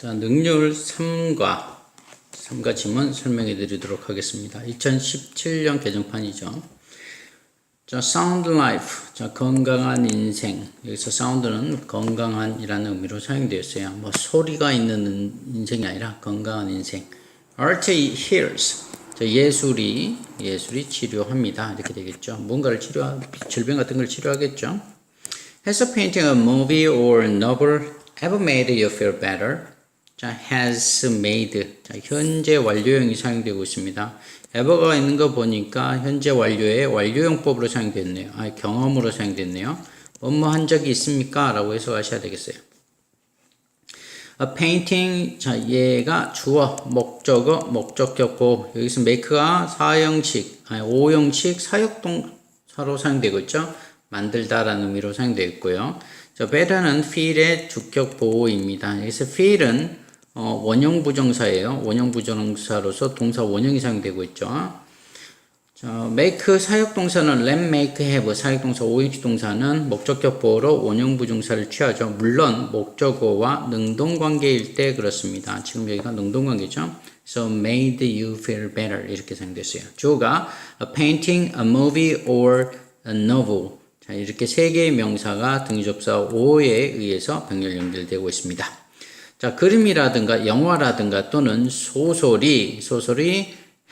자, 능률 3과 지문 설명해 드리도록 하겠습니다. 2017년 개정판이죠. 자, sound life. 자, 건강한 인생. 여기서 sound는 건강한이라는 의미로 사용되었어요. 뭐 소리가 있는 인생이 아니라 건강한 인생. Art heals. 자, 예술이 치료합니다. 이렇게 되겠죠. 뭔가를 질병 같은 걸 치료하겠죠. Has a painting, a movie or novel ever made you feel better? 자, has made. 자, 현재 완료형이 사용되고 있습니다. ever가 있는 거 보니까 현재 완료의 완료형법으로 사용됐네요. 경험으로 사용됐네요. 뭐뭐 한 적이 있습니까? 라고 해석하셔야 되겠어요. A painting. 자, 얘가 주어, 목적어, 목적격 여기서 make가 5형식 사역동사로 사용되고 있죠. 만들다라는 의미로 사용되어 있고요. 자, better는 feel의 주격 보호입니다. 여기서 feel은 원형 부정사예요. 원형 부정사로서 동사 원형이 사용되고 있죠. 자, make 사역동사는 let, make, have 사역동사 5형식 동사는 목적격 보호로 원형 부정사를 취하죠. 물론 목적어와 능동관계일 때 그렇습니다. 지금 여기가 능동관계죠. So made you feel better 이렇게 사용됐어요. 주어가 a painting, a movie or a novel. 자, 이렇게 세 개의 명사가 등위접사 5에 의해서 병렬 연결되고 있습니다. 자, 그림이라든가 영화라든가 또는 소설이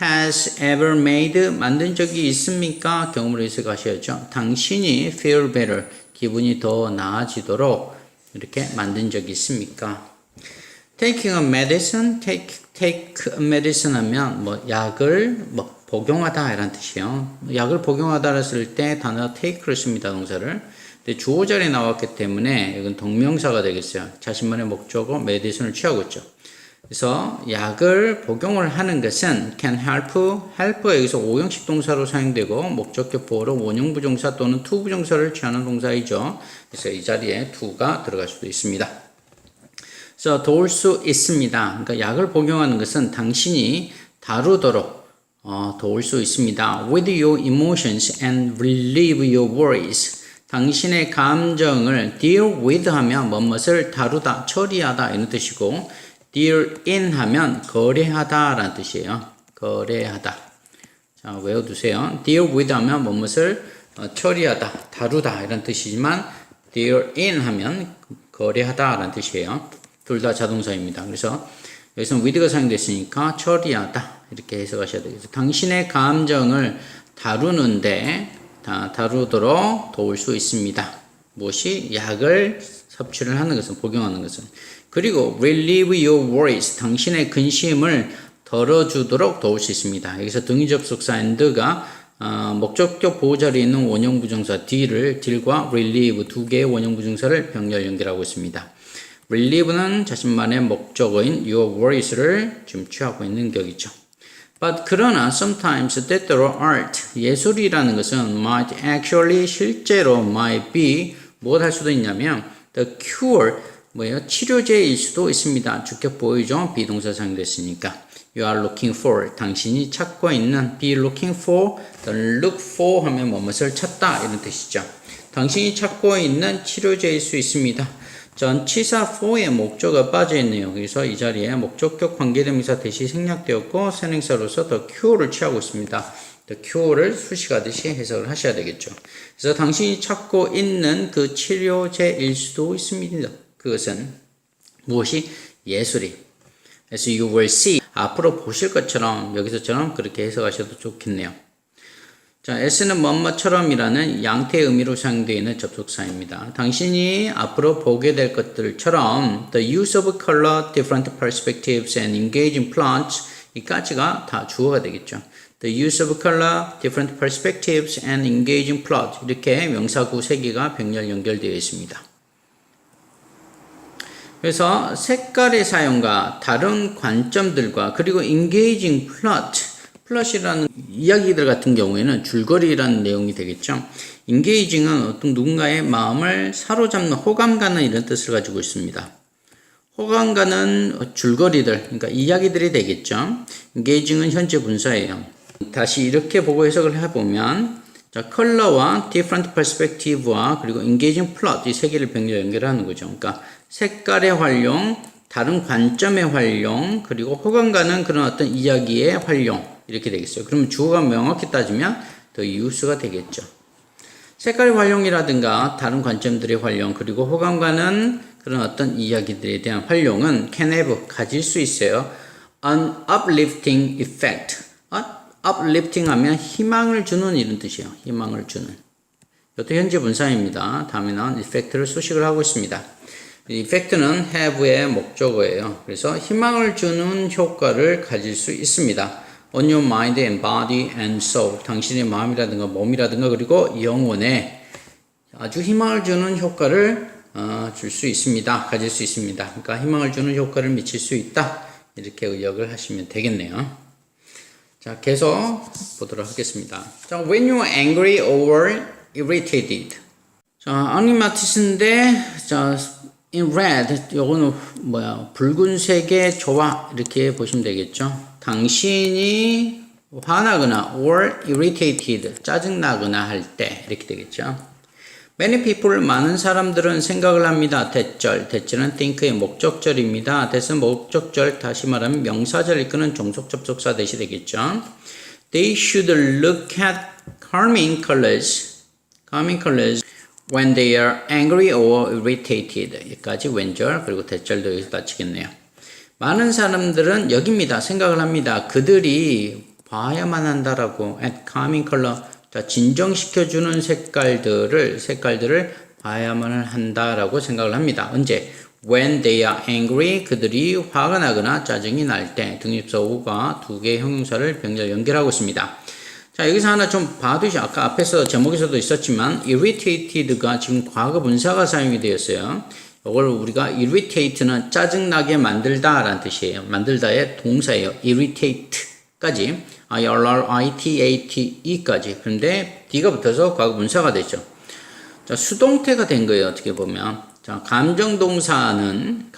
has ever made 만든 적이 있습니까? 경험으로 해석하셔야죠. 당신이 feel better 기분이 더 나아지도록 이렇게 만든 적이 있습니까? taking a medicine, take a medicine 하면 뭐 약을 복용하다 이란 뜻이에요. 약을 복용하다 했을 때 단어 take를 씁니다. 동사를. 근데 주어 자리에 나왔기 때문에 이건 동명사가 되겠어요. 자신만의 목적어 medicine을 취하고 있죠. 그래서 약을 복용을 하는 것은 can help가 여기서 5형식 동사로 사용되고 목적격 보호로 원형 부정사 또는 to 부정사를 취하는 동사이죠. 그래서 이 자리에 to가 들어갈 수도 있습니다. 그래서 도울 수 있습니다. 그러니까 약을 복용하는 것은 당신이 다루도록 도울 수 있습니다. With your emotions and relieve your worries. 당신의 감정을 deal with 하면 뭐뭇을 다루다, 처리하다 이런 뜻이고 deal in 하면 거래하다 라는 뜻이에요. 거래하다. 자, 외워두세요. deal with 하면 뭐뭇을 처리하다, 다루다 이런 뜻이지만 deal in 하면 거래하다 라는 뜻이에요. 둘 다 자동사입니다. 그래서 여기서는 with가 사용됐으니까 처리하다 이렇게 해석하셔야 되겠죠. 당신의 감정을 다루도록 도울 수 있습니다. 무엇이? 약을 섭취를 하는 것은, 복용하는 것은. 그리고 relieve your worries, 당신의 근심을 덜어주도록 도울 수 있습니다. 여기서 등위접속사 and가 목적격 보호 자리에 있는 원형 부정사 deal과 relieve 두 개의 원형 부정사를 병렬 연결하고 있습니다. relieve는 자신만의 목적어인 your worries를 지금 취하고 있는 격이죠. But 그러나 sometimes 때때로 art, 예술이라는 것은 might actually 실제로 might be 무엇 할 수도 있냐면 the cure, 치료제일 수도 있습니다. 주격 보이죠? 비동사 사용됐으니까. You are looking for, 당신이 찾고 있는 be looking for, the look for 하면 무엇을 찾다 이런 뜻이죠. 당신이 찾고 있는 치료제일 수 있습니다. 전치사 for의 목적어가 빠져있네요. 그래서 이 자리에 목적격 관계대명사 대시 생략되었고 선행사로서 the cure를 취하고 있습니다. the cure를 수식하듯이 해석을 하셔야 되겠죠. 그래서 당신이 찾고 있는 그 치료제일 수도 있습니다. 그것은 무엇이? 예술이. 그래서 you will see, 앞으로 보실 것처럼 여기서처럼 그렇게 해석하셔도 좋겠네요. 자, S는 뭐뭐처럼이라는 양태의 의미로 사용되어 있는 접속사입니다. 당신이 앞으로 보게 될 것들처럼 the use of color, different perspectives and engaging plots 이까지가 다 주어가 되겠죠. The use of color, different perspectives and engaging plot 이렇게 명사구 세 개가 병렬 연결되어 있습니다. 그래서 색깔의 사용과 다른 관점들과 그리고 engaging plot 플롯이라는 이야기들 같은 경우에는 줄거리라는 내용이 되겠죠. engaging은 어떤 누군가의 마음을 사로잡는 호감 가는 이런 뜻을 가지고 있습니다. 호감 가는 줄거리들, 그러니까 이야기들이 되겠죠. engaging은 현재 분사예요. 다시 이렇게 보고 해석을 해보면 자, 컬러와 different perspective와 그리고 engaging plot 이 세 개를 병렬 연결하는 거죠. 그러니까 색깔의 활용, 다른 관점의 활용, 그리고 호감가는 그런 어떤 이야기의 활용, 이렇게 되겠어요. 그러면 주어가 명확히 따지면 더 유스가 되겠죠. 색깔의 활용이라든가 다른 관점들의 활용, 그리고 호감가는 그런 어떤 이야기들에 대한 활용은 can have, 가질 수 있어요. An uplifting effect. uplifting 하면 희망을 주는 이런 뜻이에요. 희망을 주는. 이것도 현재 분사입니다. 다음에 나온 effect를 수식을 하고 있습니다. 이 effect는 have의 목적어예요. 그래서 희망을 주는 효과를 가질 수 있습니다. On your mind and body and soul. 당신의 마음이라든가 몸이라든가 그리고 영혼에 아주 희망을 주는 효과를 줄 수 있습니다. 가질 수 있습니다. 그러니까 희망을 주는 효과를 미칠 수 있다. 이렇게 의역을 하시면 되겠네요. 자, 계속 보도록 하겠습니다. 자, when you are angry or irritated. 자, 앙리마티스인데, 자, in red, 요거는 붉은색의 조화, 이렇게 보시면 되겠죠. 당신이 화나거나 or irritated, 짜증나거나 할 때, 이렇게 되겠죠. Many people, 많은 사람들은 생각을 합니다. 대절, 대절은 think의 목적절입니다. that은 목적절, 다시 말하면 명사절 이끄는 종속 접속사 대시 되겠죠. They should look at calming colors when they are angry or irritated. 여기까지 왼절, 그리고 대절도 여기서 마치겠네요. 많은 사람들은 여기입니다. 생각을 합니다. 그들이 봐야만 한다라고 at calming color. 자, 진정시켜주는 색깔들을 봐야만 한다라고 생각을 합니다. 언제? When they are angry, 그들이 화가 나거나 짜증이 날 때, 등립사 오가 두 개의 형용사를 병렬 연결하고 있습니다. 자, 여기서 하나 좀 봐두시죠. 아까 앞에서 제목에서도 있었지만, irritated가 지금 과거 분사가 사용이 되었어요. 이걸 우리가 irritate는 짜증나게 만들다 라는 뜻이에요. 만들다의 동사예요. irritate까지. irritate까지. 그런데 D가 붙어서 과거 분사가 되죠. 자, 수동태가 된 거예요. 어떻게 보면. 자, 감정동사는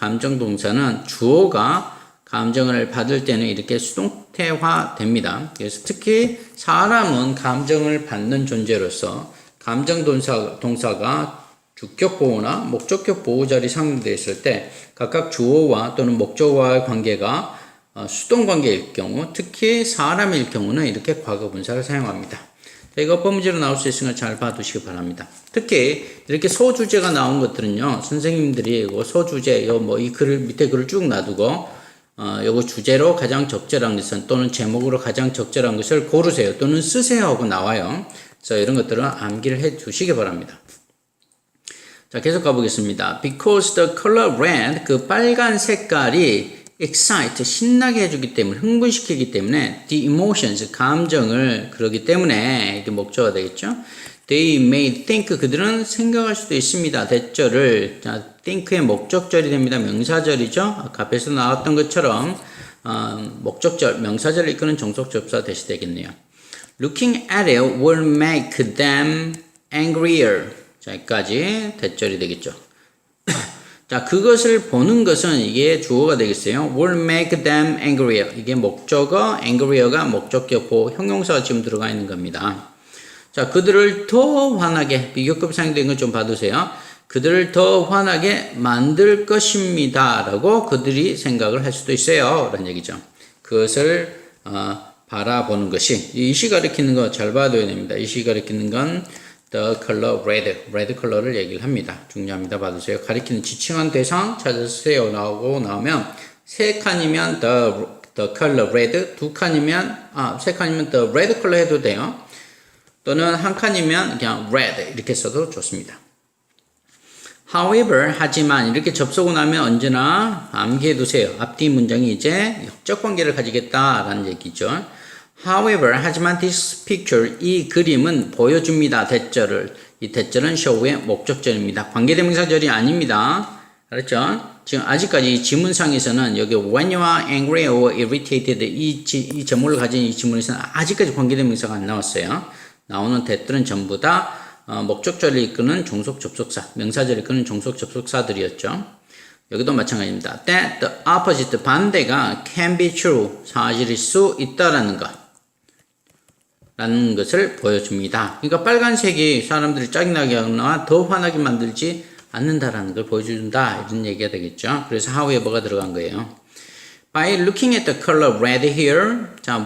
주어가 감정을 받을 때는 이렇게 수동태화 됩니다. 그래서 특히 사람은 감정을 받는 존재로서 감정동사가 주격 보호나 목적격 보호 자리 상응되어 있을 때 각각 주어와 또는 목적어와의 관계가 수동관계일 경우, 특히 사람일 경우는 이렇게 과거분사를 사용합니다. 자, 이거 법문제로 나올 수 있으니까 잘 봐두시기 바랍니다. 특히 이렇게 소주제가 나온 것들은요, 선생님들이 소주제, 이 글을 밑에 글을 쭉 놔두고 요거 주제로 가장 적절한 것은 또는 제목으로 가장 적절한 것을 고르세요 또는 쓰세요 하고 나와요. 그래서 이런 것들은 암기를 해 두시기 바랍니다. 자, 계속 가보겠습니다. Because the color red, 그 빨간 색깔이 excite, 신나게 해주기 때문에, 흥분시키기 때문에 the emotions, 감정을 그러기 때문에 이게 목적어가 되겠죠. They may think, 그들은 생각할 수도 있습니다. 대절을, 자, think의 목적절이 됩니다. 명사절이죠. 아까 앞에서 나왔던 것처럼 목적절, 명사절을 이끄는 종속접사 대시 되겠네요. Looking at it will make them angrier. 자, 여기까지 대절이 되겠죠. 자, 그것을 보는 것은 이게 주어가 되겠어요. will make them angrier. 이게 목적어, angrier가 목적격 보호 형용사가 지금 들어가 있는 겁니다. 자, 그들을 더 화나게, 비교급 사용된 것 좀 봐두세요. 그들을 더 화나게 만들 것입니다. 라고 그들이 생각을 할 수도 있어요. 라는 얘기죠. 그것을 바라보는 것이, 이 시 가리키는 거 잘 봐둬야 됩니다. 이 시 가리키는 건 the color red 컬러를 얘기를 합니다. 중요합니다. 봐두세요. 가리키는 지칭한 대상 찾으세요. 나오면 세 칸이면 the color red, 두 칸이면 세 칸이면 the red 컬러 해도 돼요. 또는 한 칸이면 그냥 red 이렇게 써도 좋습니다. However, 하지만 이렇게 접속을 하면 언제나 암기해 두세요. 앞뒤 문장이 이제 역적 관계를 가지겠다라는 얘기죠. However, 하지만 this picture, 이 그림은 보여줍니다. 대절을. 이 대절은 show의 목적절입니다. 관계대명사절이 아닙니다. 알았죠? 지금 아직까지 이 지문상에서는 여기 when you are angry or irritated 이 제목을 가진 이 지문에서는 아직까지 관계대명사가 안 나왔어요. 나오는 대들은 전부 다 목적절을 이끄는 종속 접속사, 명사절을 이끄는 종속 접속사들이었죠. 여기도 마찬가지입니다. That the opposite, 반대가 can be true, 사실일 수 있다라는 것. 라는 것을 보여줍니다. 그러니까 빨간색이 사람들을 짜증나게 하거나 더 화나게 만들지 않는다라는 걸 보여준다 이런 얘기가 되겠죠. 그래서 however가 들어간 거예요. By looking at the color red here, 자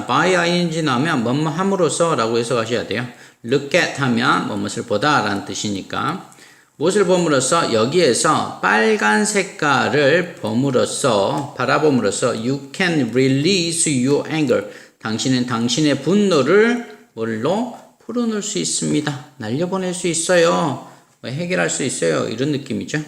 by ing 나오면 뭐뭐 함으로써 라고 해석하셔야 돼요. Look at 하면 뭐뭇을 보다 라는 뜻이니까 무엇을 봄으로써 여기에서 빨간 색깔을 바라봄으로써 you can release your anger. 당신은 당신의 분노를 뭘로 풀어놓을 수 있습니다. 날려보낼 수 있어요. 해결할 수 있어요. 이런 느낌이죠.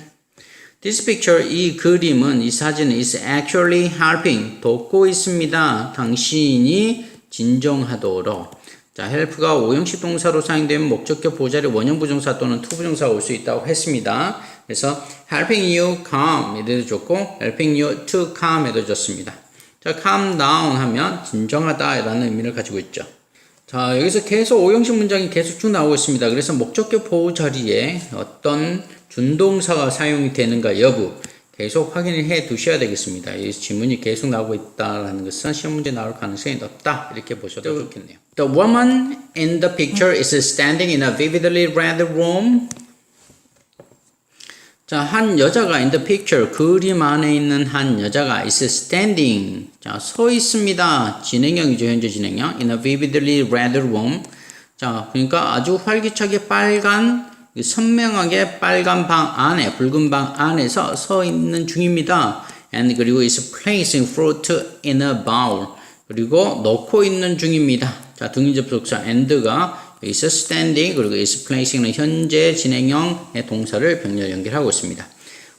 This picture, 이 그림은, 이 사진은 is actually helping, 돕고 있습니다. 당신이 진정하도록. 자, help가 오형식 동사로 사용되면 목적격 보호자리 원형 부정사 또는 투 부정사가 올 수 있다고 했습니다. 그래서 helping you calm 에도 좋고 helping you to calm 에도 좋습니다. 자, calm down 하면 진정하다 라는 의미를 가지고 있죠. 자, 여기서 계속 오형식 문장이 계속 쭉 나오고 있습니다. 그래서 목적격 보호 자리에 어떤 준동사가 사용이 되는가 여부 계속 확인을 해 두셔야 되겠습니다. 이 지문이 계속 나오고 있다는 것은 시험 문제 나올 가능성이 높다 이렇게 보셔도 좋겠네요. The woman in the picture is standing in a vividly red room. 자, 한 여자가 in the picture, 그림 안에 있는 한 여자가 is standing. 자, 서 있습니다. 진행형이죠, 현재 진행형. in a vividly red room. 자, 그러니까 아주 활기차게 빨간, 선명하게 빨간 방 안에, 붉은 방 안에서 서 있는 중입니다. and 그리고 is placing fruit in a bowl. 그리고 넣고 있는 중입니다. 자, 등위접속사 and가 is standing 그리고 is placing은 현재 진행형의 동사를 병렬 연결하고 있습니다.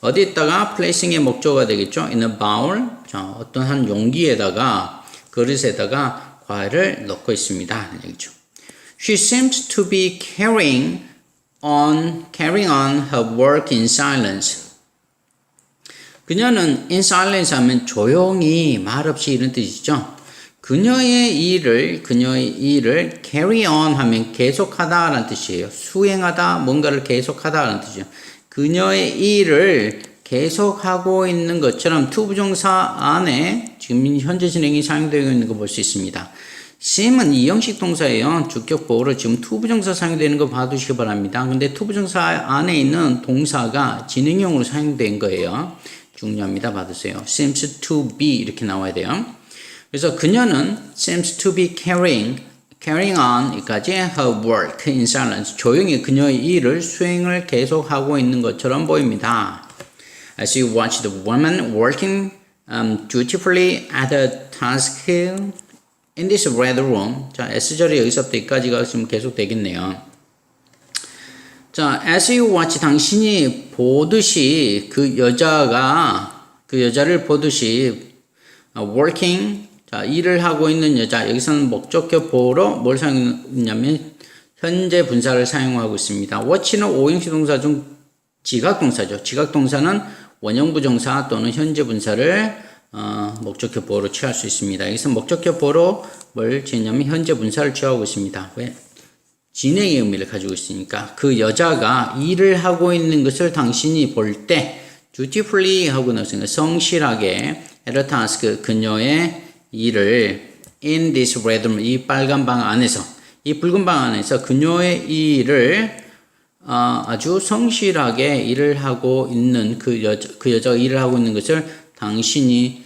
어디에다가 placing의 목적어가 되겠죠? in a bowl. 자, 어떤 한 용기에다가 그릇에다가 과일을 넣고 있습니다. 얘기죠. She seems to be carrying on her work in silence. 그녀는 in silence 하면 조용히 말없이 이런 뜻이죠. 그녀의 일을 carry on 하면 계속하다 라는 뜻이에요. 수행하다, 뭔가를 계속하다 라는 뜻이에요. 그녀의 일을 계속하고 있는 것처럼 투부정사 안에 지금 현재 진행이 사용되고 있는 거 볼 수 있습니다. seem은 이형식 동사예요. 주격 보호로 지금 투부정사 사용되는 거 봐두시기 바랍니다. 근데 투부정사 안에 있는 동사가 진행형으로 사용된 거예요. 중요합니다. 받으세요. seems to be 이렇게 나와야 돼요. 그래서 그녀는 seems to be carrying on 이까지 her work in silence. 조용히 그녀의 일을 수행을 계속하고 있는 것처럼 보입니다. As you watch the woman working dutifully at a task in this red room. 자, S절이 여기서부터 여기까지가 지금 계속 되겠네요. 자, as you watch 당신이 보듯이 그 여자를 보듯이 working 자, 일을 하고 있는 여자. 여기서는 목적격 보호로 뭘 사용했냐면 현재 분사를 사용하고 있습니다. watch는 오형식 동사 중 지각동사죠. 지각동사는 원형 부정사 또는 현재 분사를 목적격 보호로 취할 수 있습니다. 여기서 목적격 보호로 뭘 취했냐면 현재 분사를 취하고 있습니다. 왜? 진행의 의미를 가지고 있으니까 그 여자가 일을 하고 있는 것을 당신이 볼 때 dutifully 하고 나서 성실하게 at a task 그녀의 일을 in this red room 이 빨간 방 안에서 이 붉은 방 안에서 그녀의 일을 아주 성실하게 일을 하고 있는 그 여자가 일을 하고 있는 것을 당신이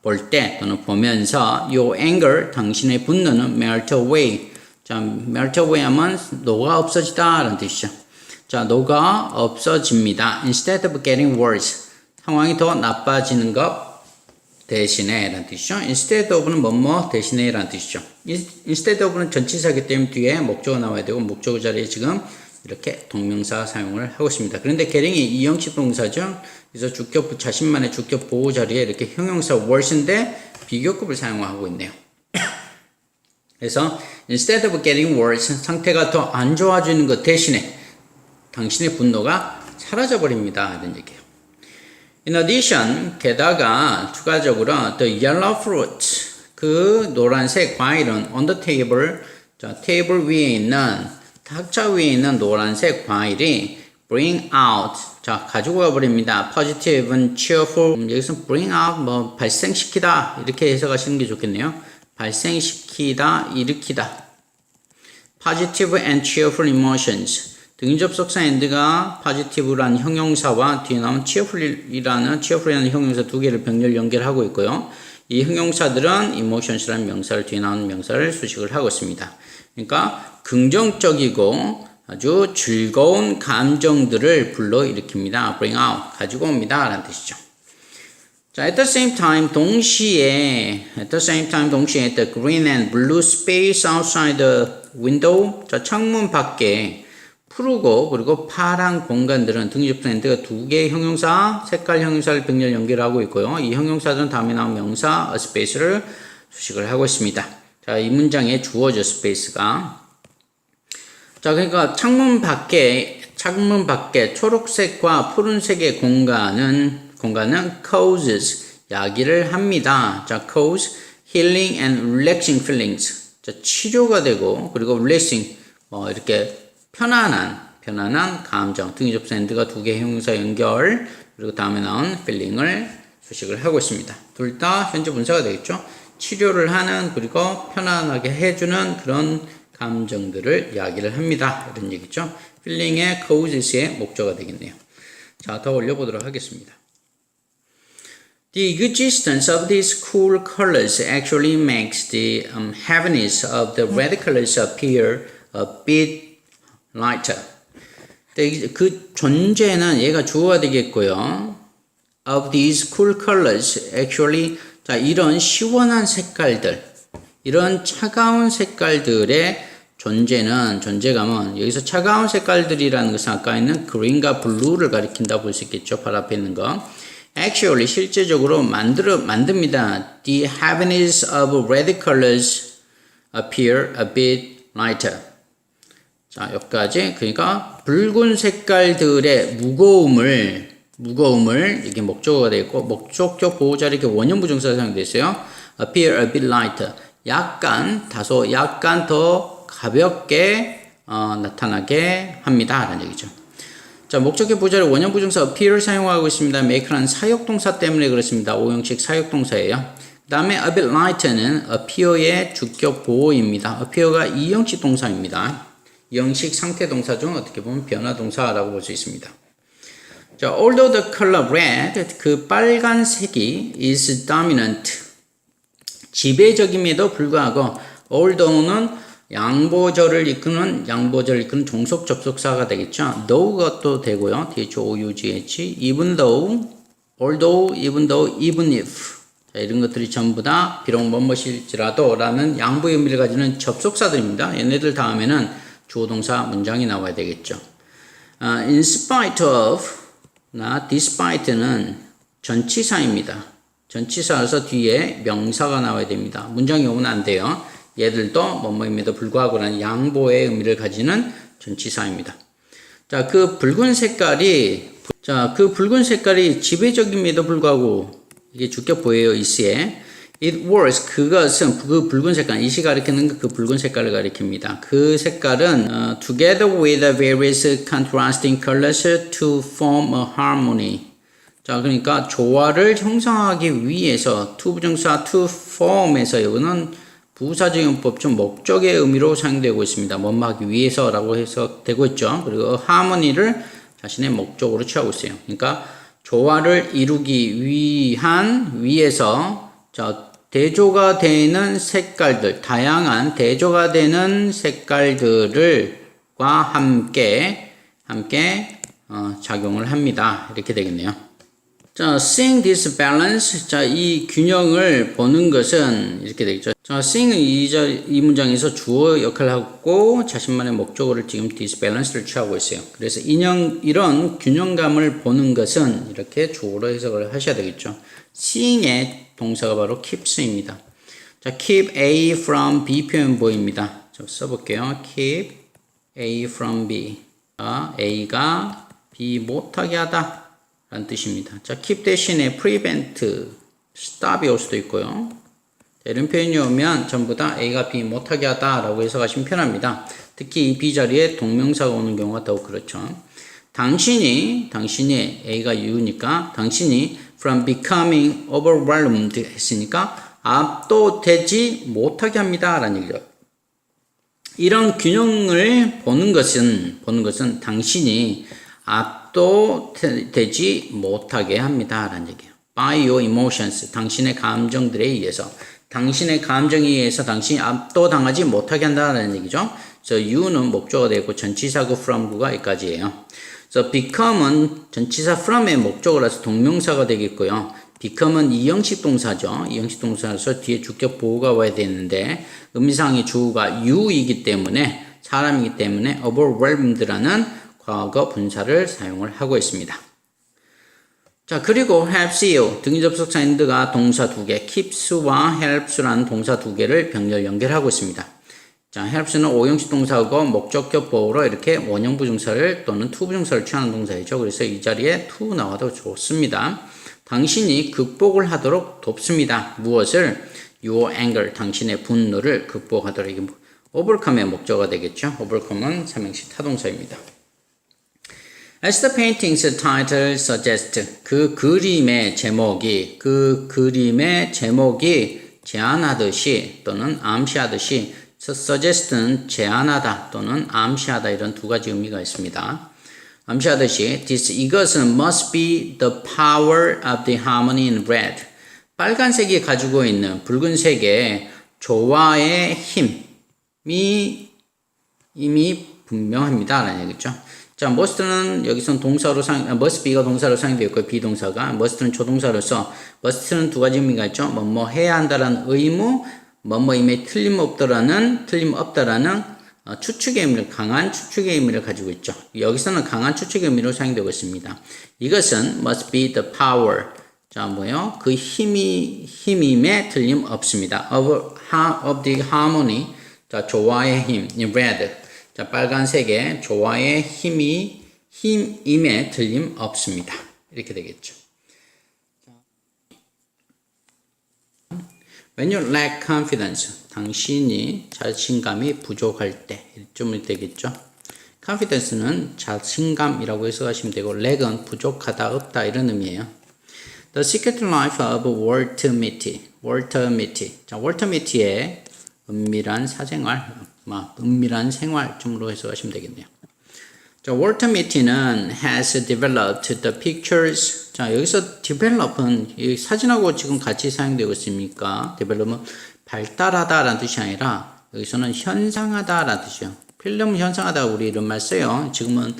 볼 때 또는 보면서 your anger 당신의 분노는 melt away. 자, melt away 하면 녹아 없어지다 라는 뜻이죠. 자, 녹아 없어집니다. instead of getting worse. 상황이 더 나빠지는 것 대신에 라는 뜻이죠. instead of는 뭐뭐 대신에 라는 뜻이죠. instead of는 전치사이기 때문에 뒤에 목적어 나와야 되고 목적어 자리에 지금 이렇게 동명사 사용을 하고 있습니다. 그런데 getting이 이형식 동사죠. 그래서 주격 자신만의 주격 보호 자리에 이렇게 형용사 worse인데 비교급을 사용하고 있네요. 그래서 instead of getting worse 상태가 더 안 좋아지는 것 대신에 당신의 분노가 사라져 버립니다. 이런 얘기예요. In addition, 게다가 추가적으로 the yellow fruit, 그 노란색 과일은 on the table, 자, 테이블 위에 있는 탁자 위에 있는 노란색 과일이 bring out, 자, 가지고 가버립니다. positive and cheerful, 여기서 bring out, 뭐 발생시키다 이렇게 해석하시는 게 좋겠네요. 발생시키다, 일으키다. positive and cheerful emotions. 등위 접속사 and가 positive라는 형용사와 뒤에 나온 cheerful이라는 형용사 두 개를 병렬 연결하고 있고요. 이 형용사들은 emotions라는 명사를 뒤에 나오는 명사를 수식을 하고 있습니다. 그러니까 긍정적이고 아주 즐거운 감정들을 불러일으킵니다. bring out, 가지고 옵니다. 라는 뜻이죠. 자, at the same time, 동시에 the green and blue space outside the window. 자, 창문 밖에 푸르고 그리고 파란 공간들은 등위접속사 and가 두 개의 형용사, 색깔 형용사를 병렬 연결하고 있고요. 이 형용사들은 다음에 나온 명사 a space를 수식을 하고 있습니다. 자, 이 문장에 주어져 space가. 자, 그러니까 창문 밖에 초록색과 푸른색의 공간은 causes, 야기를 합니다. 자, cause healing and relaxing feelings. 자, 치료가 되고 그리고 relaxing, 이렇게 편안한 감정. 등위접속사 and가 두 개의 형용사 연결, 그리고 다음에 나온 feeling을 수식을 하고 있습니다. 둘 다 현재 분사가 되겠죠. 치료를 하는 그리고 편안하게 해주는 그런 감정들을 이야기를 합니다. 이런 얘기죠. feeling의 causes의 목적어가 되겠네요. 자, 더 올려보도록 하겠습니다. The existence of these cool colors actually makes the heaviness of the red colors appear a bit lighter. 그 존재는 얘가 주어가 되겠고요. Of these cool colors actually, 자, 이런 시원한 색깔들, 이런 차가운 색깔들의 존재감은 여기서 차가운 색깔들이라는 것은 아까 있는 green과 blue를 가리킨다고 볼 수 있겠죠. 바로 앞에 있는 거. Actually, 실제적으로 만듭니다. The heaviness of red colors appear a bit lighter. 자, 여기까지. 그러니까 붉은 색깔들의 무거움을 이게 목적어가 되어 있고 목적격 보호자리 이렇게 원형 부정사가 사용되어 있어요. appear a bit lighter. 약간 더 가볍게 나타나게 합니다. 라는 얘기죠. 자, 목적격 보호자리 원형 부정사 appear을 사용하고 있습니다. make라는 사역동사 때문에 그렇습니다. 5형식 사역동사예요. 그 다음에 a bit lighter는 appear의 주격 보호입니다. appear가 2형식 동사입니다. 2형식 상태 동사 중 어떻게 보면 변화 동사라고 볼 수 있습니다. 자, although the color red, 그 빨간색이 is dominant, 지배적임에도 불구하고 although는 양보절을 이끄는 종속 접속사가 되겠죠. though가 또 되고요. though, even though, although, even if. 자, 이런 것들이 전부 다 비록 뭐뭇일지라도 라는 양보의 의미를 가지는 접속사들입니다. 얘네들 다음에는 주어동사 문장이 나와야 되겠죠. In spite of, despite는 전치사입니다. 전치사라서 뒤에 명사가 나와야 됩니다. 문장이 오면 안 돼요. 얘들도 뭐뭐임에도 불구하고라는 양보의 의미를 가지는 전치사입니다. 자, 그 붉은 색깔이 지배적임에도 불구하고 이게 주격 보여요. 이시에 it was, 그것은 그 붉은 색깔, 이시 가리키는 그 붉은 색깔을 가리킵니다. 그 색깔은 together with the various contrasting colors to form a harmony. 자, 그러니까 조화를 형성하기 위해서 to 부정사 to form에서 이거는 부사적용법 중 목적의 의미로 사용되고 있습니다. 뭐하기 위해서라고 해석되고 있죠. 그리고 harmony를 자신의 목적으로 취하고 있어요. 그러니까 조화를 이루기 위해서 자, 대조가 되는 색깔들, 다양한 대조가 되는 색깔들과 함께 작용을 합니다. 이렇게 되겠네요. 자, seeing this balance, 자, 이 균형을 보는 것은 이렇게 되겠죠. 자, seeing은 이 문장에서 주어 역할을 하고 자신만의 목적어를 지금 this balance를 취하고 있어요. 그래서 이런 균형감을 보는 것은 이렇게 주어로 해석을 하셔야 되겠죠. seeing의 동사가 바로 keeps입니다. 자, keep A from B 표현 보입니다. 좀 써볼게요. keep A from B. 자, A가 B 못하게 하다 라는 뜻입니다. 자, keep 대신에 prevent, stop이 올 수도 있고요. 자, 이런 표현이 오면 전부 다 A가 B 못하게 하다 라고 해석하시면 편합니다. 특히 이 B 자리에 동명사가 오는 경우가 더욱 그렇죠. 당신이 A가 U니까 당신이 from becoming overwhelmed 했으니까 압도되지 못하게 합니다 라는 얘기죠. 이런 균형을 보는 것은 당신이 압도되지 못하게 합니다. 라는 얘기예요. By your emotions. 당신의 감정들에 의해서. 당신의 감정에 의해서 당신이 압도당하지 못하게 한다는 얘기죠. 그래서 you는 목적어가 되고 전치사고 from구가 여기까지예요. 그래서 become은 전치사 from의 목적어라서 동명사가 되겠고요. become은 이형식 동사죠. 이형식 동사라서 뒤에 주격 보호가 와야 되는데 의미상의 주어가 you이기 때문에 사람이기 때문에 overwhelmed라는 과거 분사를 사용을 하고 있습니다. 자, 그리고 helps you 등기 접속사 and가 동사 2개, keeps와 helps라는 동사 2개를 병렬 연결하고 있습니다. 자, helps는 오형식 동사고 목적격 보호로 이렇게 원형 부정사를 또는 투 부정사를 취하는 동사이죠. 그래서 이 자리에 to 나와도 좋습니다. 당신이 극복을 하도록 돕습니다. 무엇을? Your anger, 당신의 분노를 극복하도록. 이게 overcome의 목적어가 되겠죠. overcome은 삼형식 타동사입니다. As the painting's title suggests, 그 그림의 제목이 제안하듯이 또는 암시하듯이 suggest는 제안하다 또는 암시하다 이런 두 가지 의미가 있습니다. 암시하듯이 이것은 must be the power of the harmony in red. 빨간색이 가지고 있는 붉은색의 조화의 힘이 이미 분명합니다. 라는 얘기죠. 자, must는 여기서는 must be가 동사로 사용되어 있고 비동사가 must는 조동사로서 must는 두 가지 의미가 있죠. 뭐뭐 해야 한다라는 의무, 뭐뭐임에 틀림없다라는 추측의 의미를, 강한 추측의 의미를 가지고 있죠. 여기서는 강한 추측의 의미로 사용되고 있습니다. 이것은 must be the power. 자, 뭐요? 그 힘임에 틀림없습니다. of the harmony. 자, 조화의 힘. in red. 자, 빨간색의 조화의 힘임에 틀림없습니다. 이렇게 되겠죠. When you lack confidence, 당신이 자신감이 부족할 때, 이쯤이 되겠죠. confidence는 자신감이라고 해석하시면 되고, lack은 부족하다, 없다 이런 의미예요. The secret life of Walter Mitty. 자, Walter Mitty의 은밀한 사생활, 은밀한 생활쯤으로 해석하시면 되겠네요. 자, Walter Mitty는 has developed the pictures. 자, 여기서 develop은 사진하고 지금 같이 사용되고 있습니까? develop은 발달하다라는 뜻이 아니라 여기서는 현상하다라는 뜻이요. 필름 현상하다 우리 이런 말 써요. 지금은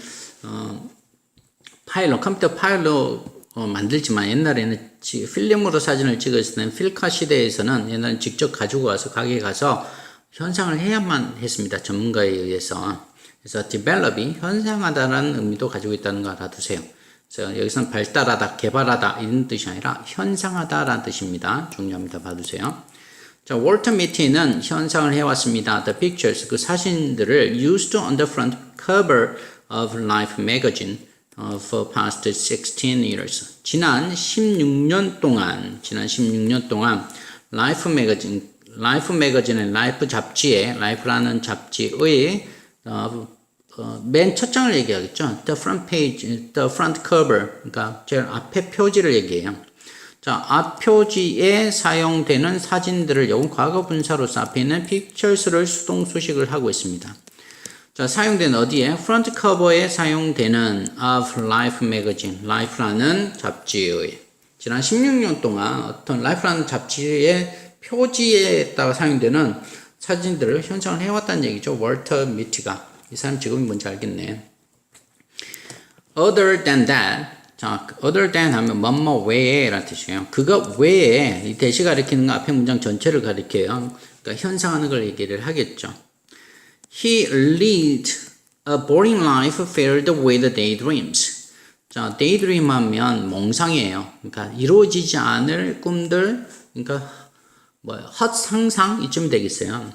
컴퓨터 파일로 만들지만 옛날에는 필름으로 사진을 찍었을 때는 필카 시대에서는 옛날에 직접 가지고 와서 가게에 가서 현상을 해야만 했습니다. 전문가에 의해서. 그래서 develop이 현상하다라는 의미도 가지고 있다는 거 알아두세요. 그래서 여기서는 발달하다, 개발하다 이런 뜻이 아니라 현상하다라는 뜻입니다. 중요합니다. 봐두세요. 자, 월터 미티는 현상을 해왔습니다. The pictures, 그 사진들을 used on the front cover of Life magazine for past 16 years. 지난 16년 동안 Life magazine의 Life 잡지에, Life라는 잡지의 맨 첫 장을 얘기하겠죠. The front page, the front cover. 그러니까 제일 앞에 표지를 얘기해요. 자, 앞 표지에 사용되는 사진들을 여기 과거 분사로서 앞에 있는 pictures를 수동 수식을 하고 있습니다. 자, 사용되는 어디에? front cover에 사용되는 of Life magazine, Life라는 잡지의 지난 16년 동안 어떤 Life라는 잡지의 표지에다가 사용되는 사진들을 현상을 해왔다는 얘기죠. 월터 미티가. 이 사람 직업이 뭔지 알겠네. Other than that. 자, other than 하면 뭐뭐 외에 라는 뜻이에요. 그거 외에 이 대시 가리키는 거 앞에 문장 전체를 가리켜요. 그러니까 현상하는 걸 얘기를 하겠죠. He led a boring life filled with daydreams. 자, daydream 하면 몽상이에요. 그러니까 이루어지지 않을 꿈들, 그러니까 헛상상 이쯤 되겠어요.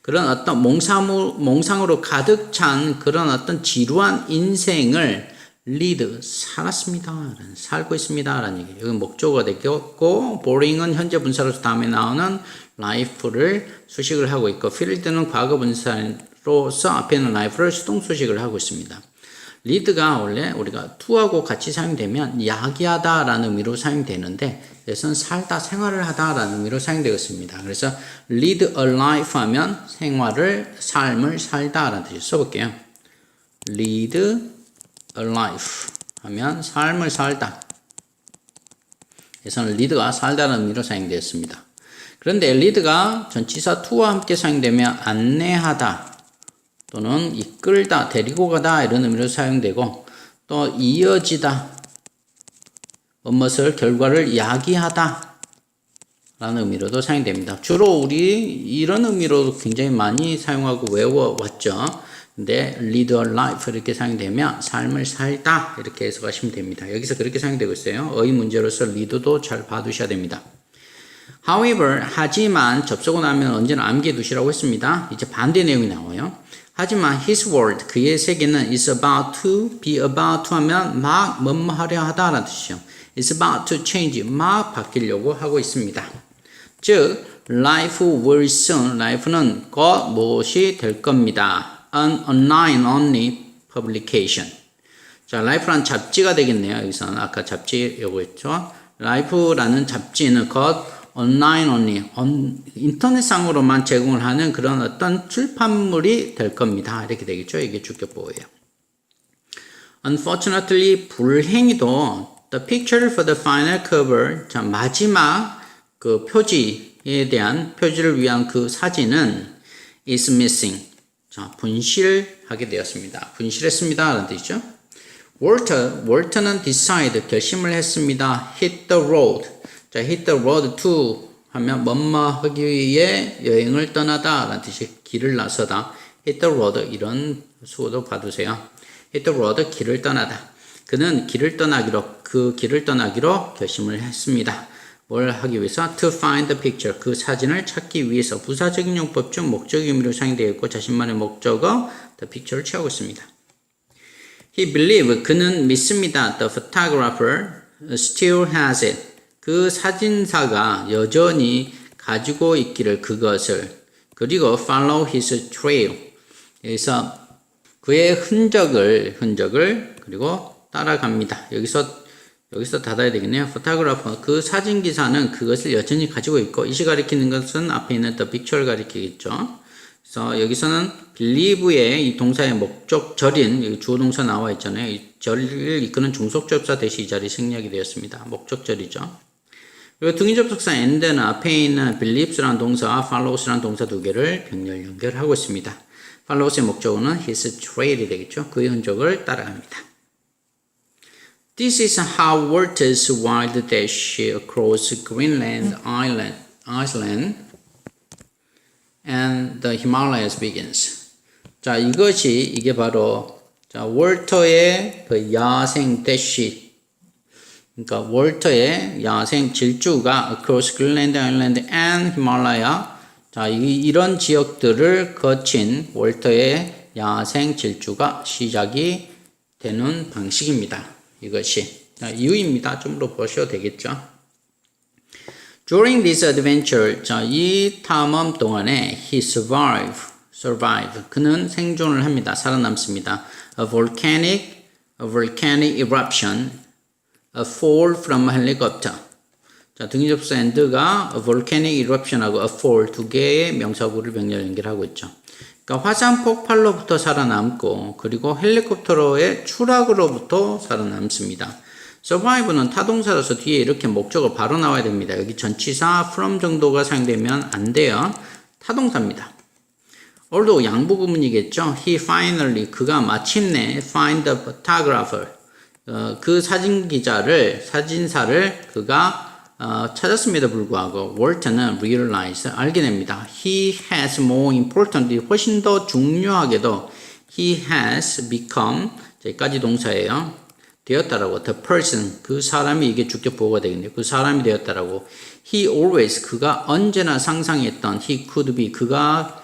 그런 어떤 몽상으로 가득 찬 그런 어떤 지루한 인생을 살고 있습니다. 라는 얘기예요. 여기 목적어가 되겠고, boring은 현재 분사로서 다음에 나오는 life를 수식을 하고 있고, field는 과거 분사로서 앞에 있는 life를 수동 수식을 하고 있습니다. lead가 원래 우리가 to하고 같이 사용되면 야기하다라는 의미로 사용되는데 여기서는 살다, 생활을 하다라는 의미로 사용되었습니다. 그래서 lead a life 하면 생활을, 삶을 살다라는 뜻을 써볼게요. lead a life 하면 삶을 살다. 여기서는 lead가 살다라는 의미로 사용되었습니다. 그런데 lead가 전치사 to와 함께 사용되면 안내하다 또는 이끌다, 데리고 가다 이런 의미로 사용되고 또 이어지다, 무엇을 결과를 야기하다 라는 의미로도 사용됩니다. 주로 우리 이런 의미로 굉장히 많이 사용하고 외워왔죠. 근데 lead a life 이렇게 사용되면 삶을 살다 이렇게 해석하시면 됩니다. 여기서 그렇게 사용되고 있어요. 어휘 문제로서 lead도 잘 봐두셔야 됩니다. However, 하지만 접속을 하면 언제나 암기해 두시라고 했습니다. 이제 반대 내용이 나와요. 하지만 his word, 그의 세계는 is about to, be about to 하면 막 뭐뭐하려 하다라는 뜻이죠. is about to change, 막 바뀌려고 하고 있습니다. 즉, life will soon, life는 곧 무엇이 될 겁니다. An online only publication. 자, life란 잡지가 되겠네요. 여기서는 아까 잡지 요거였죠. life라는 잡지는 곧 온라인 only, 인터넷상으로만 제공을 하는 그런 어떤 출판물이 될 겁니다. 이렇게 되겠죠. 이게 주격보호예요. Unfortunately, 불행히도 the picture for the final cover, 자, 마지막 그 표지에 대한 표지를 위한 그 사진은 is missing. 자, 분실하게 되었습니다. 분실했습니다. 라는 뜻이죠. Walter는 decide, 결심을 했습니다. hit the road. 자, hit the road to 하면 뭐뭐 하기 위해 여행을 떠나다 라는 뜻이 길을 나서다. hit the road 이런 수어도 봐두세요. hit the road 길을 떠나다. 그는 길을 떠나기로 결심을 했습니다. 뭘 하기 위해서? To find the picture. 그 사진을 찾기 위해서 부사적인 용법 중 목적 의미로 사용되어 있고 자신만의 목적어 the picture를 취하고 있습니다. He believed. 그는 믿습니다. The photographer still has it. 그 사진사가 여전히 가지고 있기를 그것을 그리고 follow his trail 여기서 그의 흔적을 그리고 따라갑니다. 여기서 닫아야 되겠네요. photographer 그 사진기사는 그것을 여전히 가지고 있고 이시 가리키는 것은 앞에 있는 the picture를 가리키겠죠. 그래서 여기서는 believe의 이 동사의 목적절인 주어동사 나와 있잖아요. 이 절을 이끄는 중속접사 대시 이 자리 생략이 되었습니다. 목적절이죠. 그리고 등위접속사 and는 앞에 있는 believes라는 동사와 follows라는 동사 두 개를 병렬 연결하고 있습니다. follows의 목적어는 his trail이 되겠죠. 그의 흔적을 따라갑니다. This is how Walter's wild dash across Greenland, Iceland, and the Himalayas begins. 자, 이게 바로 자, 월터의 그 야생 대시 그러니까 월터의 야생 질주가 across Greenland, Iceland, and Himalaya 자, 이런 지역들을 거친 월터의 야생 질주가 시작이 되는 방식입니다. 이것이 자, 이유입니다. 좀 더 보셔도 되겠죠. During this adventure, 자, 이 탐험 동안에 he survive. 그는 생존을 합니다. 살아남습니다. A volcanic eruption, a fall from a helicopter. 자, 등위접수 and가 a volcanic eruption하고 a fall 두 개의 명사구를 병렬 연결하고 있죠. 그러니까 화산 폭발로부터 살아남고 그리고 헬리콥터로의 추락으로부터 살아남습니다. survive는 타동사로서 뒤에 이렇게 목적어 바로 나와야 됩니다. 여기 전치사 from 정도가 사용되면 안 돼요. 타동사입니다. although 양보구문이겠죠. He finally 그가 마침내 find the photographer 그 사진사를 그가 찾았음에도 불구하고 월터는 realize 알게 됩니다. He has more importantly 훨씬 더 중요하게도 he has become 여기까지 동사예요. 되었다라고 the person 그 사람이 이게 주격 보호가 되겠네요. 그 사람이 되었다라고 he always 그가 언제나 상상했던 he could be 그가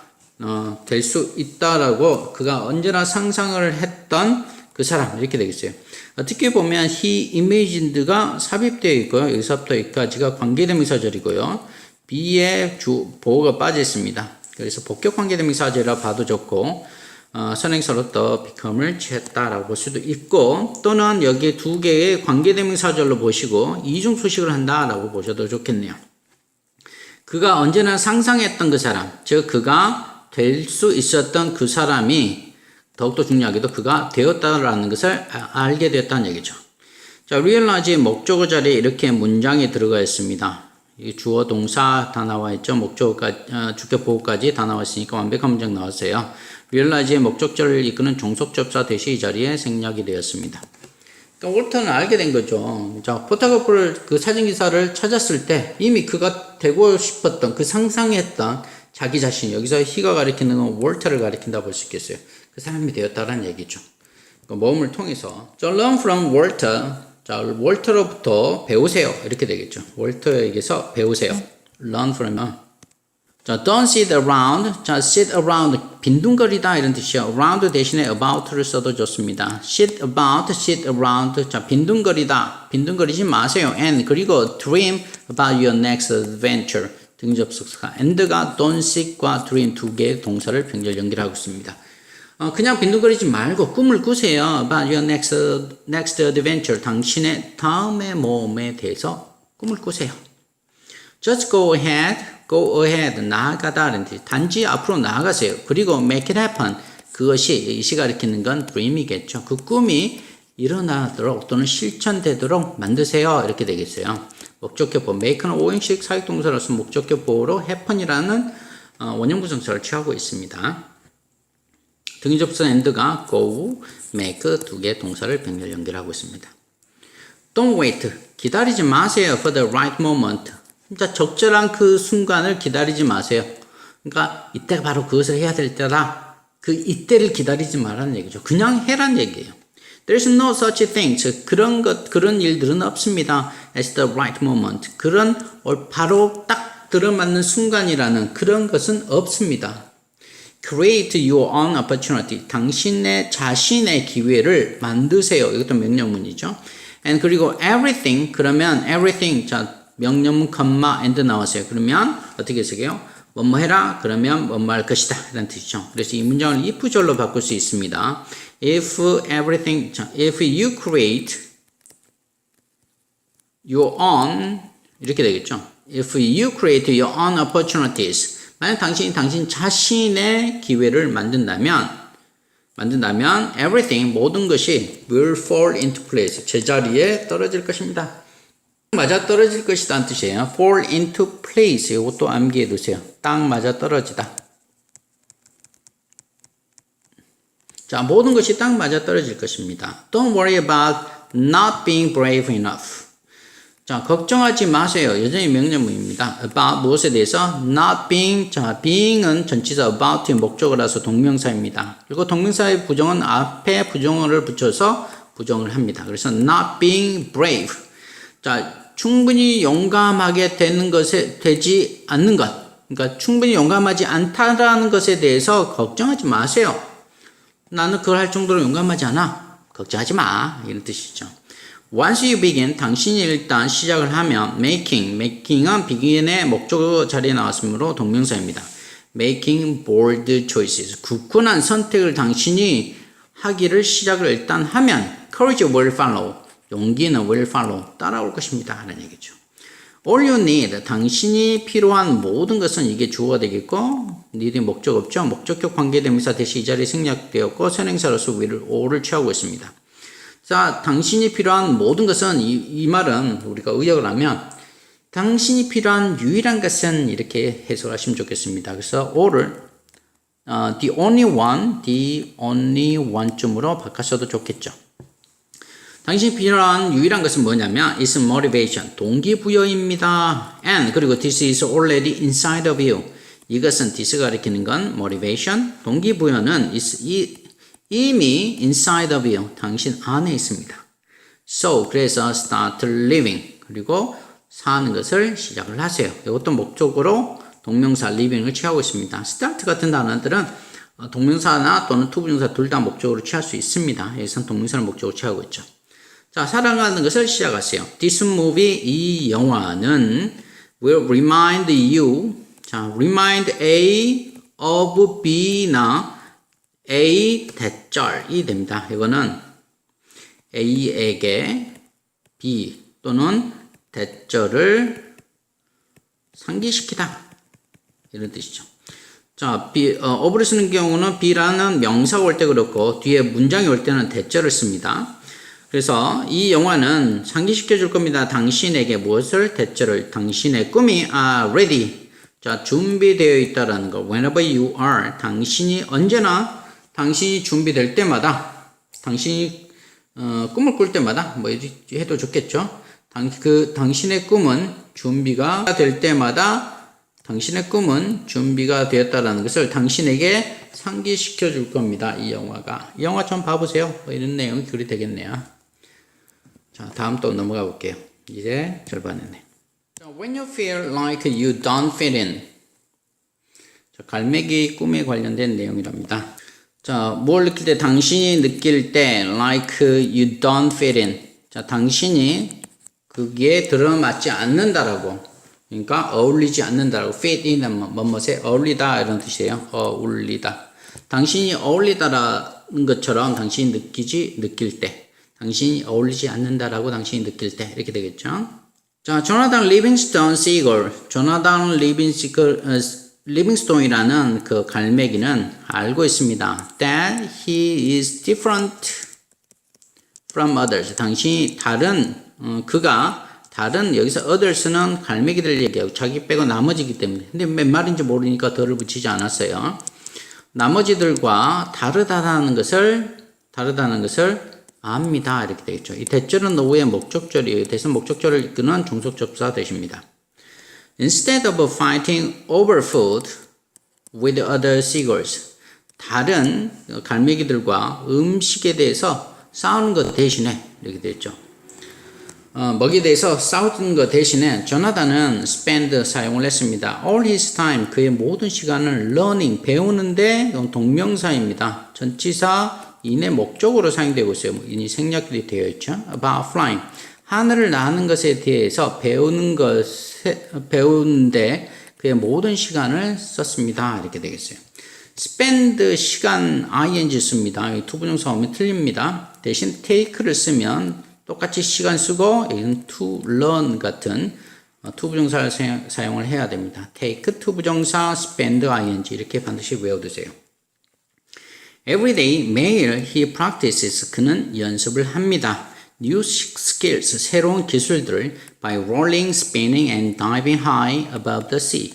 될 수 있다라고 그가 언제나 상상을 했던 그 사람 이렇게 되겠어요. 어떻게 보면 he imagined가 삽입되어 있고요. 여기서부터 여기까지가 관계대명사절이고요. B의 보호가 빠져 있습니다. 그래서 복격 관계대명사절이라 봐도 좋고 선행사로 become을 취했다라고 볼 수도 있고 또는 여기 두 개의 관계대명사절로 보시고 이중소식을 한다라고 보셔도 좋겠네요. 그가 언제나 상상했던 그 사람, 즉 그가 될 수 있었던 그 사람이 더욱더 중요하게도 그가 되었다라는 것을 알게 되었다는 얘기죠. 자, realize의 목적어 자리에 이렇게 문장이 들어가 있습니다. 이 주어 동사 다 나와 있죠. 목적어까지, 주격 보호까지 다 나와 있으니까 완벽한 문장 나왔어요. realize의 목적절을 이끄는 종속접사 대시 이 자리에 생략이 되었습니다. 그러니까 올터는 알게 된 거죠. 자, 포토그래퍼를 그 사진기사를 찾았을 때 이미 그가 되고 싶었던 그 상상했던 자기 자신, 여기서 he가 가리키는 건 월터를 가리킨다 볼 수 있겠어요. 그 사람이 되었다라는 얘기죠. 그러니까 모험을 통해서 자, learn from Walter. 자, 월터로부터 배우세요. 이렇게 되겠죠. 월터에게서 배우세요. learn from. 자, don't sit around. 자, sit around 빈둥거리다 이런 뜻이요. around 대신에 about를 써도 좋습니다. sit about, sit around. 자, 빈둥거리지 마세요. and 그리고 dream about your next adventure. 등접속사 and가 don't sit과 dream 두 개의 동사를 병렬 연결하고 있습니다. 그냥 빈둥거리지 말고 꿈을 꾸세요. about your next adventure. 당신의 다음의 모험에 대해서 꿈을 꾸세요. just go ahead, 나아가다는 뜻. 단지 앞으로 나아가세요. 그리고 make it happen. 그것이 이시 가리키는 건 dream이겠죠. 그 꿈이 일어나도록 또는 실천되도록 만드세요. 이렇게 되겠어요. 목적격 보호. make는 오형식 사역동사로서 목적격 보호로 happen이라는 원형 부정사를 취하고 있습니다. 등위접수 and가 go, make 두 개의 동사를 병렬 연결하고 있습니다. Don't wait. 기다리지 마세요. For the right moment. 진짜 적절한 그 순간을 기다리지 마세요. 그러니까 이때가 바로 그것을 해야 될 때다. 그 이때를 기다리지 말라는 얘기죠. 그냥 해란 얘기예요. There's no such thing. 즉 그런 일들은 없습니다. As the right moment. 그런 바로 딱 들어맞는 순간이라는 그런 것은 없습니다. Create your own opportunity. 당신의 자신의 기회를 만드세요. 이것도 명령문이죠. And 그리고 everything. 그러면 everything. 자, 명령문 컴마 and 나왔어요. 그러면 어떻게 쓰게요? 뭐뭐 해라. 그러면 뭐뭐 할 것이다. 이런 뜻이죠. 그래서 이 문장을 if절로 바꿀 수 있습니다. If everything. 자, if you create your own 이렇게 되겠죠. If you create your own opportunities. 만약 당신 자신의 기회를 만든다면 everything 모든 것이 will fall into place 제자리에 떨어질 것입니다. 맞아 떨어질 것이다는 뜻이에요. fall into place 이것도 암기해 두세요. 딱 맞아 떨어지다. 자, 모든 것이 딱 맞아 떨어질 것입니다. Don't worry about not being brave enough. 자, 걱정하지 마세요. 여전히 명령문입니다. about 무엇에 대해서? not being. 자, being은 전치사 about의 목적어라서 동명사입니다. 그리고 동명사의 부정은 앞에 부정어를 붙여서 부정을 합니다. 그래서 not being brave. 자, 충분히 용감하게 되지 않는 것. 그러니까 충분히 용감하지 않다라는 것에 대해서 걱정하지 마세요. 나는 그걸 할 정도로 용감하지 않아. 걱정하지 마. 이런 뜻이죠. Once you begin, 당신이 일단 시작을 하면 making은 begin의 목적어 자리에 나왔으므로 동명사입니다. making bold choices. 굳건한 선택을 당신이 하기를 시작을 일단 하면 courage will follow. 용기는 will follow. 따라올 것입니다. 하는 얘기죠. All you need. 당신이 필요한 모든 것은 이게 주어가 되겠고 need이 목적 없죠. 목적격 관계대명사 대신 이 자리에 생략되었고 선행사로서 will을 취하고 있습니다. 자, 당신이 필요한 모든 것은 이 말은 우리가 의역을 하면 당신이 필요한 유일한 것은 이렇게 해석하시면 좋겠습니다. 그래서 all을 the only one쯤으로 바꿔서도 좋겠죠. 당신이 필요한 유일한 것은 뭐냐면 is motivation, 동기부여입니다. and 그리고 this is already inside of you. 이것은 this가 가리키는 건 motivation, 동기부여는 이미 inside of you, 당신 안에 있습니다. So, 그래서 start living, 그리고 사는 것을 시작을 하세요. 이것도 목적으로 동명사 living을 취하고 있습니다. start 같은 단어들은 동명사나 또는 투부정사 둘 다 목적으로 취할 수 있습니다. 여기서는 동명사를 목적으로 취하고 있죠. 자, 사랑하는 것을 시작하세요. This movie, 이 영화는 will remind you, 자, remind A of B나 A 대절이 됩니다. 이거는 A에게 B 또는 대절을 상기시키다 이런 뜻이죠. 자, of를 쓰는 경우는 B라는 명사가 올 때 그렇고 뒤에 문장이 올 때는 대절을 씁니다. 그래서 이 영화는 상기시켜 줄 겁니다. 당신에게 무엇을? 대절을. 당신의 꿈이 ready. 자, 준비되어 있다라는 거. Whenever you are. 당신이 언제나 당신이 준비될 때마다 당신이 꿈을 꿀 때마다 뭐 해도 좋겠죠. 당신의 꿈은 준비가 될 때마다 당신의 꿈은 준비가 되었다라는 것을 당신에게 상기시켜 줄 겁니다. 이 영화가. 이 영화 좀 봐보세요. 뭐 이런 내용이 글이 되겠네요. 자, 다음 또 넘어가 볼게요. 이제 절반이네. When you feel like you don't fit in. 자, 갈매기 꿈에 관련된 내용이랍니다. 자, 뭘 느낄 때? 당신이 느낄 때 like you don't fit in. 자, 당신이 거기에 들어맞지 않는다라고. 그러니까 어울리지 않는다라고. fit in은 뭐뭐에 어울리다 이런 뜻이에요. 어울리다. 당신이 어울리다라는 것처럼 당신이 느낄 때. 당신이 어울리지 않는다라고 당신이 느낄 때 이렇게 되겠죠. 자, 조나단 리빙스톤 시걸. 조나단 리빙스톤이라는 그 갈매기는 알고 있습니다. That he is different from others. 당신이 그가 다른 여기서 others는 갈매기들 얘기하고 자기 빼고 나머지이기 때문에. 근데 몇 마리인지 모르니까 덜을 붙이지 않았어요. 나머지들과 다르다는 것을 압니다. 이렇게 되겠죠. 이 대절은 노후의 목적절이에요. 대신 목적절을 이끄는 종속접사 대십니다. Instead of fighting over food with other seagulls. 다른 갈매기들과 음식에 대해서 싸우는 것 대신에 이렇게 되죠. 먹이에 대해서 싸우는 것 대신에 조나단은 spend 사용을 했습니다. All his time, 그의 모든 시간을 learning, 배우는데 동명사입니다. 전치사 인의 목적으로 사용되고 있어요. 인이 생략이 되어 있죠. About flying, 하늘을 나는 것에 대해서 배우는데 그의 모든 시간을 썼습니다. 이렇게 되겠어요. spend 시간 ing 씁니다. 투부정사 오면 틀립니다. 대신 take를 쓰면 똑같이 시간 쓰고 여기는 to learn 같은 투부정사를 사용을 해야 됩니다. take 투부정사 spend ing 이렇게 반드시 외워두세요. Every day 매일 he practices 그는 연습을 합니다. New skills 새로운 기술들을 by rolling, spinning and diving high above the sea.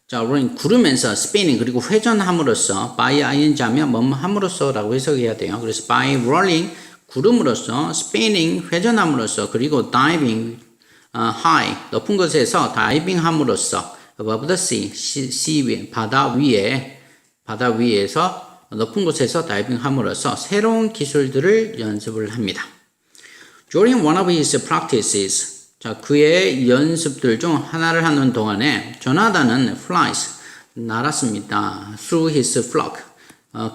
자, rolling 구르면서 spinning 그리고 회전함으로써 by ing 하면 뭐뭐 함으로써라고 해석해야 돼요. 그래서 by rolling 구름으로써, spinning 회전함으로써, 그리고 diving high 높은 곳에서 다이빙함으로써 above the sea 위에 바다 위에서 높은 곳에서 다이빙함으로써 새로운 기술들을 연습을 합니다. During one of his practices, 자, 그의 연습들 중 하나를 하는 동안에 조나단은 flies 날았습니다. Through his flock.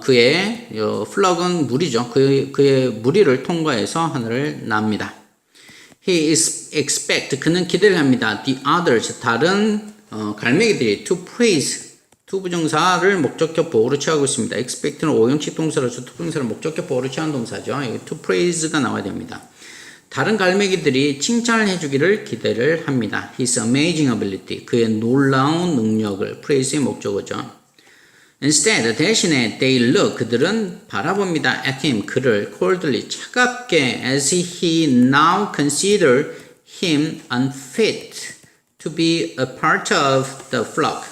그의 flock은 무리죠. 그의 무리를 통과해서 하늘을 납니다. He is expect 그는 기대를 합니다. The others 다른 갈매기들이 to praise 투부정사를 목적격 보호로 취하고 있습니다. expect는 오형식 동사로서 투부정사를 목적격 보호로 취한 동사죠. to praise가 나와야 됩니다. 다른 갈매기들이 칭찬을 해주기를 기대를 합니다. His amazing ability 그의 놀라운 능력을 praise의 목적어죠. Instead, 대신에 they look, 그들은 바라봅니다. at him, 그를 coldly, 차갑게 as he now consider him unfit to be a part of the flock.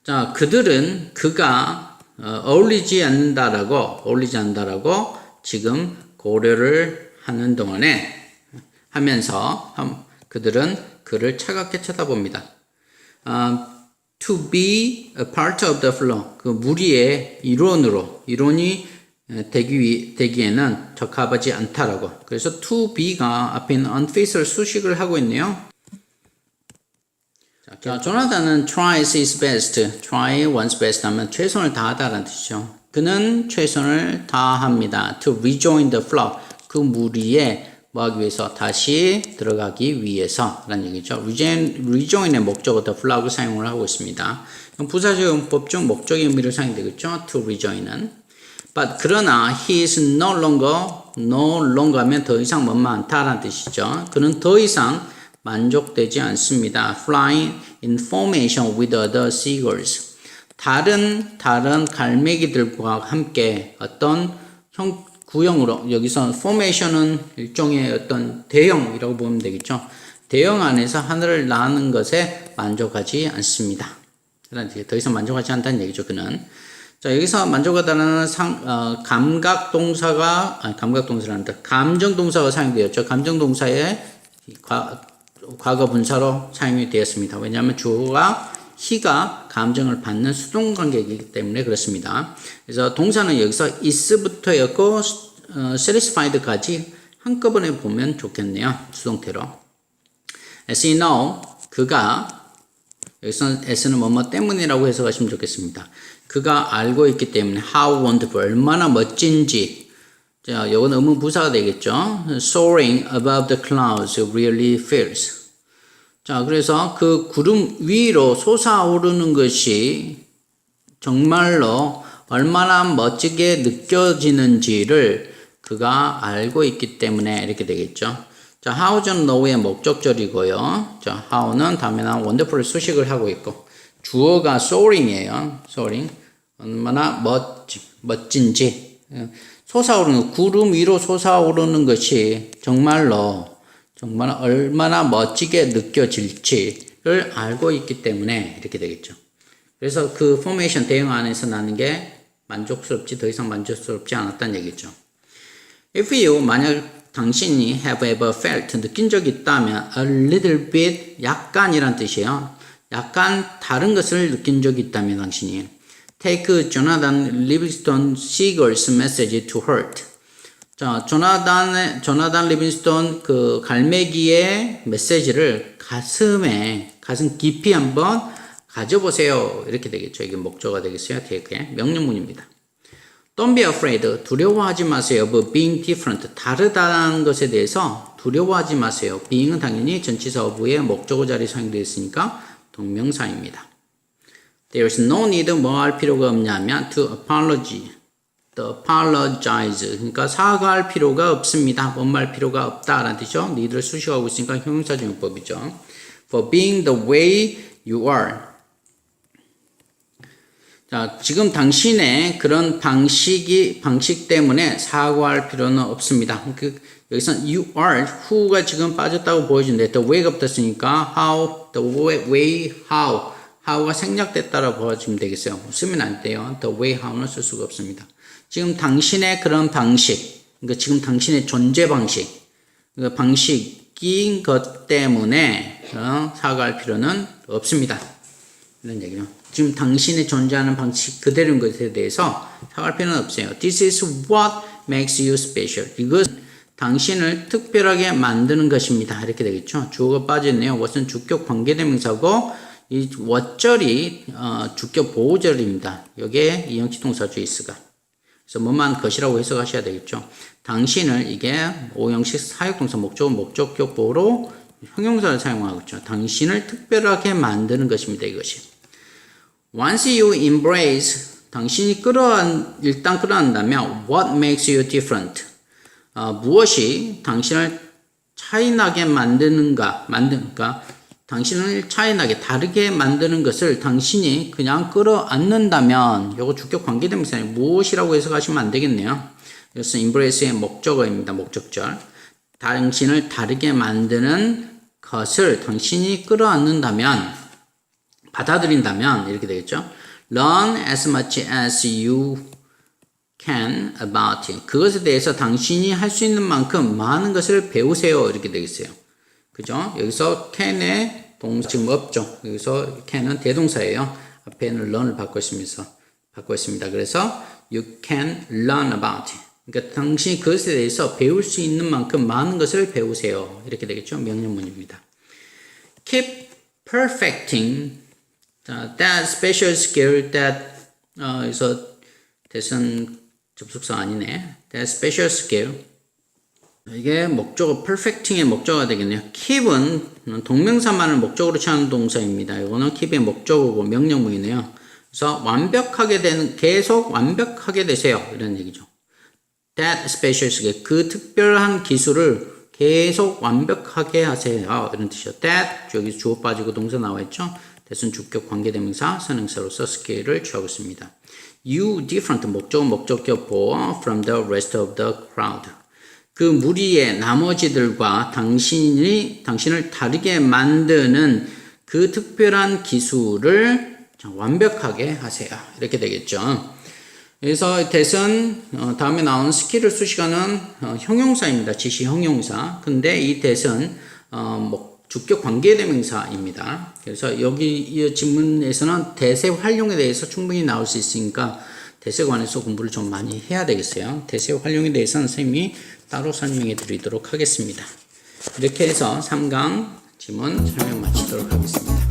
자, 그들은 그가 어울리지 않는다라고 지금 고려를 하는 동안에 하면서 그들은 그를 차갑게 쳐다봅니다. To be a part of the flock. 그 무리의 일원이 되기에는 적합하지 않다라고. 그래서 to be가 앞에 있는 unfit을 수식을 하고 있네요. 자, 조나단은 tries his best. try one's best 하면 최선을 다하다라는 뜻이죠. 그는 최선을 다합니다. To rejoin the flock. 그 무리에 뭐 하기 위해서? 다시 들어가기 위해서 라는 얘기죠. rejoin의 목적어 the flag을 사용을 하고 있습니다. 부사적 용법 중 목적의 의미로 사용되겠죠. to rejoin은. But 그러나 he is no longer 하면 더 이상 많다라는 뜻이죠. 그는 더 이상 만족되지 않습니다. Flying in formation with other seagulls. 다른 갈매기들과 함께 어떤 구형으로, 여기서 formation은 일종의 어떤 대형이라고 보면 되겠죠. 대형 안에서 하늘을 나는 것에 만족하지 않습니다. 더 이상 만족하지 않다는 얘기죠, 그는. 자, 여기서 만족하다는 감정동사가 사용되었죠. 감정동사의 과거 분사로 사용이 되었습니다. 왜냐하면 주어가 he가 감정을 받는 수동관계이기 때문에 그렇습니다. 그래서 동사는 여기서 is부터였고 satisfied까지 한꺼번에 보면 좋겠네요. 수동태로. As you know, 그가, 여기서 as는 뭐뭐 때문이라고 해석하시면 좋겠습니다. 그가 알고 있기 때문에 how wonderful, 얼마나 멋진지. 자, 이건 의문 부사가 되겠죠. Soaring above the clouds really feels. 자, 그래서 그 구름 위로 솟아오르는 것이 정말로 얼마나 멋지게 느껴지는지를 그가 알고 있기 때문에 이렇게 되겠죠. 자, how는 now의 목적절이고요. 자, how는 다음에 나온 wonderful 수식을 하고 있고, 주어가 soaring이에요. soaring. 얼마나 멋진지. 솟아오르는, 구름 위로 솟아오르는 것이 정말 얼마나 멋지게 느껴질지를 알고 있기 때문에 이렇게 되겠죠. 그래서 그 포메이션 대응 안에서 나는 게 더 이상 만족스럽지 않았다는 얘기죠. If you, 만약 당신이 have ever felt, 느낀 적이 있다면 a little bit, 약간이란 뜻이에요. 약간 다른 것을 느낀 적이 있다면 당신이 take Jonathan Livingston Seagull's message to heart. 자, 조나단 리빙스톤 그 갈매기의 메시지를 가슴 깊이 한번 가져보세요. 이렇게 되겠죠. 이게 목적어가 되겠어요. take 명령문입니다. Don't be afraid. 두려워하지 마세요. of being different. 다르다는 것에 대해서 두려워하지 마세요. being은 당연히 전치사 of의 목적어 자리에 사용되어 있으니까 동명사입니다. There's no need, 뭐 할 필요가 없냐면 to apologize. 그러니까 사과할 필요가 없습니다. 원말 필요가 없다라는 뜻이죠. 니들을 수식하고 있으니까 형용사적 용법이죠. For being the way you are. 자, 지금 당신의 그런 방식 때문에 사과할 필요는 없습니다. 여기서 you are, who가 지금 빠졌다고 보여주는데 the way가 붙었으니까 how, the way, how가 생략됐다라고 보여주면 되겠어요. 쓰면 안 돼요. the way, how는 쓸 수가 없습니다. 지금 당신의 그런 방식, 그러니까 지금 당신의 존재 방식, 그러니까 방식인 것 때문에 사과할 필요는 없습니다. 이런 얘기죠. 지금 당신의 존재하는 방식 그대로인 것에 대해서 사과할 필요는 없어요. This is what makes you special. 이것은 당신을 특별하게 만드는 것입니다. 이렇게 되겠죠. 주어가 빠졌네요. what은 주격 관계대명사고 이 what절이 주격 보호절입니다. 여기에 이형식동사죠. is가. 그래서 뭐만 것이라고 해석하셔야 되겠죠. 당신을 이게 5형식 사역동사 목적격 보호로 형용사를 사용하고 있죠. 당신을 특별하게 만드는 것입니다. 이것이. Once you embrace, 당신이 일단 끌어안다면 what makes you different? 무엇이 당신을 차이나게 만드는가? 당신을 차이나게 다르게 만드는 것을 당신이 그냥 끌어안는다면 이거 주격 관계대명사예요. 무엇이라고 해석하시면 안 되겠네요. 그래서 embrace의 목적어입니다. 목적절. 당신을 다르게 만드는 것을 당신이 끌어안는다면, 받아들인다면 이렇게 되겠죠. Learn as much as you can about it. 그것에 대해서 당신이 할 수 있는 만큼 많은 것을 배우세요. 이렇게 되겠어요. 그죠? 여기서 can의 동사 지금 없죠. 여기서 can은 대동사예요. 앞에는 learn을 바꿔 있습니다. 그래서 you can learn about it. 그러니까 당신이 그것에 대해서 배울 수 있는 만큼 많은 것을 배우세요. 이렇게 되겠죠. 명령문입니다. Keep perfecting that special skill that 여기서 대선 접속사 아니네. That special skill 이게 목적어, perfecting의 목적어가 되겠네요. keep은 동명사만을 목적으로 취하는 동사입니다. 이거는 keep의 목적어고 명령문이네요. 그래서 완벽하게 되는, 계속 완벽하게 되세요. 이런 얘기죠. That special, 그 특별한 기술을 계속 완벽하게 하세요. 이런 뜻이죠. That, 여기 주어 빠지고 동사 나와 있죠. that은 주격 관계대명사, 선행사로서 스케일을 취하고 있습니다. You different, 목적어, 목적격보 from the rest of the crowd. 그 무리의 나머지들과 당신을 다르게 만드는 그 특별한 기술을 완벽하게 하세요. 이렇게 되겠죠. 그래서 that은 다음에 나오는 스킬을 수식하는 형용사입니다. 지시 형용사. 근데 이 that은 주격 관계대명사입니다. 그래서 여기 이 지문에서는 that의 활용에 대해서 충분히 나올 수 있으니까 that에 관해서 공부를 좀 많이 해야 되겠어요. that의 활용에 대해서는 선생님이 따로 설명해 드리도록 하겠습니다. 이렇게 해서 3강 지문 설명 마치도록 하겠습니다.